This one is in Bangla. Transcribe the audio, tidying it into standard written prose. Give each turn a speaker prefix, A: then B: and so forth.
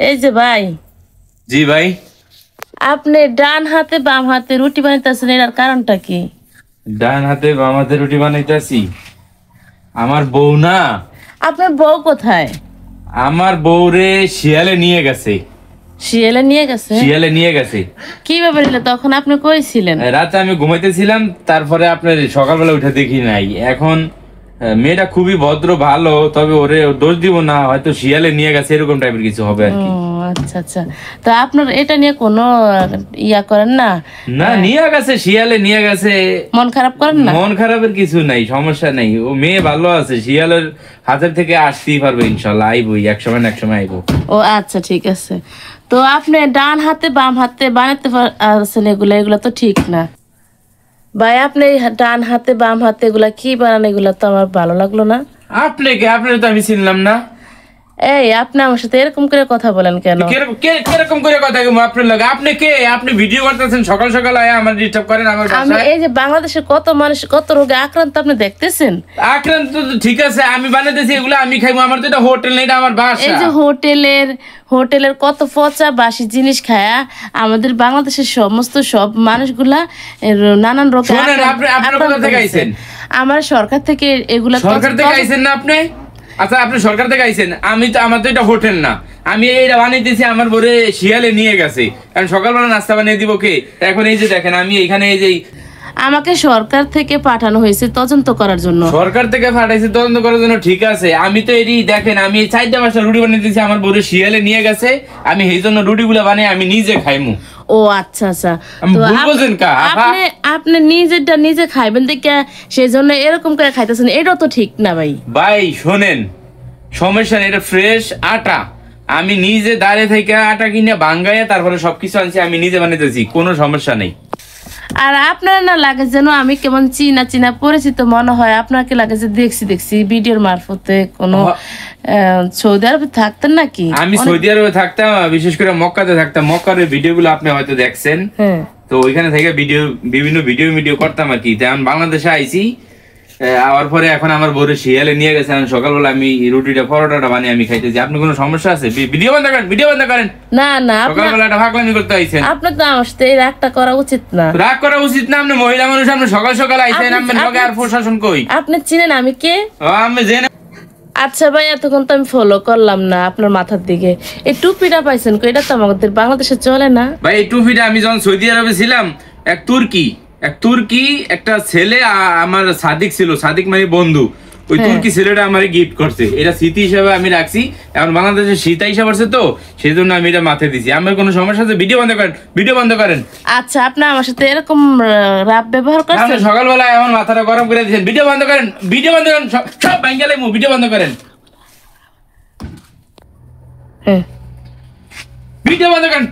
A: এই যে ভাই,
B: জি ভাই।
A: আপনি ডান হাতে বাম হাতে রুটি বানাইতেছেন, এর কারণটা কি?
B: ডান হাতে বাম হাতে রুটি বানাইতেছি, আমার বউ না।
A: আপনার বউ কোথায়?
B: আমার বউরে শিয়ালে নিয়ে গেছে।
A: শিয়ালে নিয়ে গেছে?
B: শিয়ালে নিয়ে গেছে।
A: কিভাবে নিলে? তখন আপনি কই ছিলেন?
B: রাতে আমি ঘুমাইতেছিলাম, তারপরে আপনার সকালবেলা উঠে দেখি নাই। এখন মেয়েটা খুবই ভদ্র ভালো, তবে ওরে দোষ দিব না, হয়তো শিয়ালে নিয়ে গেছে এরকম টাইপের কিছু হবে আর কি।
A: আচ্ছা আচ্ছা, তো আপনার এটা নিয়ে কোনো ইয়া করেন না?
B: না, নিয়ে গেছে, শিয়ালে নিয়ে গেছে।
A: মন খারাপ করেন না?
B: মন খারাপের কিছু নাই, সমস্যা নাই। ও মেয়ে ভালো আছে, শিয়ালের হাতের থেকে আসতেই পারবে ইনশাল্লাহ। আইবই এক সময় না এক সময় আইবো।
A: ও আচ্ছা, ঠিক আছে। তো আপনি ডান হাতে বাম হাতে বানাতে পারছেন, এগুলা তো ঠিক না ভাই। আপনি ডান হাতে বাম হাতে এগুলা কি বানান? এগুলা তো আমার ভালো লাগলো না।
B: আপনার তো আমি চিনলাম না।
A: এই, আপনি আমার সাথে এরকম করে কথা বলেন কেন?
B: কিরকম করে কথা আপনার লাগে? আপনি কে? আপনি ভিডিও করতেছেন সকাল সকাল, আয়া আমার ডিস্টার্ব করেন আমার
A: আমি
B: বাসায়।
A: এই যে বাংলাদেশের কত মানুষ কত রোগে আক্রান্ত আপনি দেখতেছেন।
B: আক্রান্ত তো ঠিক আছে, আমি বানাইতেছি এগুলো আমি খাইবো। আমার তো এটা হোটেল নেই, এটা আমার বাসা।
A: এই যে হোটেলের কত পচা বাসি জিনিস খায়া আমাদের বাংলাদেশের সমস্ত সব মানুষগুলা নানান রোগে
B: আপনি কোথা থেকে আইছেন?
A: আমার সরকার থেকে এগুলা।
B: সরকার থেকে আইছেন না আপনি? আচ্ছা, আপনি সরকার থেকে আইছেন। আমার তো এটা হোটেল না, আমি এইটা বানাইতেছি। আমার বরে শিয়ালে নিয়ে গেছে, কারণ সকালবেলা নাস্তা বানিয়ে দিব কে? এখন এই যে দেখেন, আমি এখানে এই যে
A: আমাকে সরকার থেকে পাঠানো হয়েছে তদন্ত করার জন্য।
B: সরকার থেকে পাঠাইছে তদন্ত করার জন্য, ঠিক আছে। আমি তো এরই দেখেন, আমি 4টা রুটি বানাইতেছি, আমার বরে শিয়ালে নিয়ে গেছে। আমি এই জন্য রুটিগুলা বানিয়ে আমি নিজে খাইমু।
A: ও আচ্ছা আচ্ছা, তো আপনি নিজেরটা নিজে খাইবেন দেখে সেই জন্য এরকম করে খাইতেছেন, এটাও তো ঠিক না ভাই।
B: ভাই শোনেন, সমস্যা নেই, এটা ফ্রেশ আটা। আমি নিজে দাঁড়িয়ে থেকে আটা কিনে ভাঙ্গাইয়া তারপরে সবকিছু আনছি, আমি নিজে বানাইতেছি, কোনো সমস্যা নেই।
A: আর আপনার না লাগে যেন আমি কেমন চিনা চিনা পরিচিত মনে হয়? আপনাকে লাগে যে দেখছি ভিডিওর মারফতে কোনো সৌদি আরবে থাকতেন নাকি?
B: আমি সৌদি আরবে থাকতাম, বিশেষ করে মক্কাতে থাকতাম। মক্কার ভিডিওগুলো আপনি হয়তো দেখছেন। তো ওইখানে থেকে বিভিন্ন ভিডিও করতাম আর কি। তেমন বাংলাদেশে আইছি, আবার পরে এখন আমার বউরে শিয়ালে নিয়ে গেছে। সকালবেলা আমি রুটিটা পরোটাটা বানিয়ে আমি খাইতেছি। আপনি কোনো সমস্যা আছে? ভিডিও বন্ধ করেন।
A: না না,
B: সকালবেলা একটা ভাগলামি করতে আইছেন।
A: আপনার তো আমার সাথে রাগটা করা উচিত না।
B: রাগ করা উচিত না, আপনি মহিলা মানুষ, আপনি সকাল সকাল আইছেন। আর প্রশাসন কই?
A: আপনি চিনেন আমি কে?
B: আমি জেনে।
A: আচ্ছা ভাই, এতক্ষণ তো আমি ফলো করলাম না আপনার মাথার দিকে। এই টুপিটা পাইছেন কই? এটা তো আমাদের বাংলাদেশে চলে না
B: ভাই। এই টুপিটা আমি যখন সৌদি আরবে ছিলাম, এক তুর্কি একটা ছেলে, আমার সাদিক ছিল, সাদিক মানে বন্ধু, ওই তুর্কি ছেলেটা আমার গিফট করছে। এটা স্মৃতি হিসাবে আমি রাখছি। এখন বাংলাদেশে শীত হিসাব আছে, তো সেই জন্য আমি এটা মাথায় দিছি। আমার কোনো সমস্যা আছে? ভিডিও বন্ধ করেন।
A: আচ্ছা, আপনি আমার সাথে এরকম রাপ ব্যবহার করছেন?
B: সকালবেলা আমার মাথাটা গরম করে দিয়েছেন। ভিডিও বন্ধ করেন। সব বাঙ্গালে ভিডিও বন্ধ করেন। ভিডিও বন্ধ করেন।